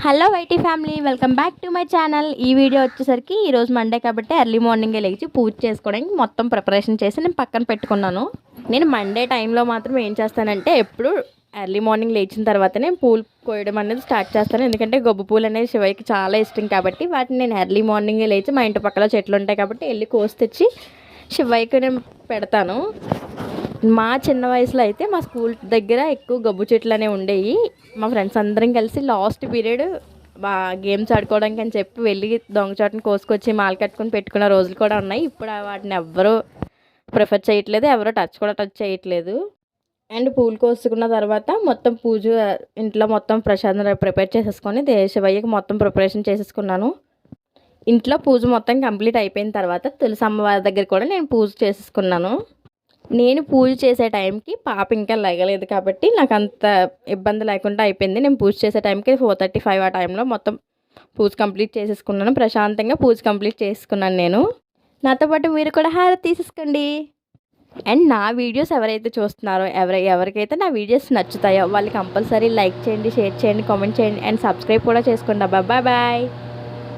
Hello YT family, welcome back to my channel. ఈ video వచ్చేసరికి ఈరోజు మండే కాబట్టి ఎర్లీ మార్నింగే లేచి పూజ చేసుకోవడానికి మొత్తం ప్రిపరేషన్ చేసి నేను పక్కన పెట్టుకున్నాను. నేను మండే టైంలో మాత్రం ఏం చేస్తానంటే ఎప్పుడు ఎర్లీ మార్నింగ్ లేచిన తర్వాతనే పూలు కోయడం అనేది స్టార్ట్ చేస్తాను. ఎందుకంటే గొబ్బ పూలు అనేది శివయ్యకి చాలా ఇష్టం కాబట్టి వాటిని నేను ఎర్లీ మార్నింగే లేచి మా ఇంటి పక్కల చెట్లు ఉంటాయి కాబట్టి వెళ్ళి కోసి తెచ్చి శివయ్యకి నేను పెడతాను. మా చిన్న వయసులో అయితే మా స్కూల్ దగ్గర ఎక్కువ గబ్బు చెట్లు అనేవి ఉండేవి. మా ఫ్రెండ్స్ అందరం కలిసి లాస్ట్ పీరియడ్ గేమ్స్ ఆడుకోవడానికి అని చెప్పి వెళ్ళి దొంగచాటును కోసుకొచ్చి మాల కట్టుకొని పెట్టుకున్న రోజులు కూడా ఉన్నాయి. ఇప్పుడు వాటిని ఎవ్వరూ ప్రిఫర్ చేయట్లేదు, ఎవరో టచ్ చేయట్లేదు. అండ్ పూలు కోసుకున్న తర్వాత మొత్తం పూజ ఇంట్లో మొత్తం ప్రసాదం ప్రిపేర్ చేసేసుకొని శివయ్యకి మొత్తం ప్రిపరేషన్ చేసేసుకున్నాను. ఇంట్లో పూజ మొత్తం కంప్లీట్ అయిపోయిన తర్వాత తులసి అమ్మవారి దగ్గర కూడా నేను పూజ చేసేసుకున్నాను. నేను పూజ చేసే టైంకి పాప ఇంకా లెగలేదు కాబట్టి నాకు అంత ఇబ్బంది లేకుండా అయిపోయింది. నేను పూజ చేసే టైంకి 4:35 ఆ టైంలో మొత్తం పూజ కంప్లీట్ చేసేసుకున్నాను. ప్రశాంతంగా పూజ కంప్లీట్ చేసుకున్నాను. నేను నాతో పాటు మీరు కూడా హారతి తీసేసుకోండి. అండ్ నా వీడియోస్ ఎవరైతే చూస్తున్నారో ఎవరికైతే నా వీడియోస్ నచ్చుతాయో వాళ్ళు కంపల్సరీ లైక్ చేయండి, షేర్ చేయండి, కామెంట్ చేయండి అండ్ సబ్స్క్రైబ్ కూడా చేసుకోండి. Bye bye.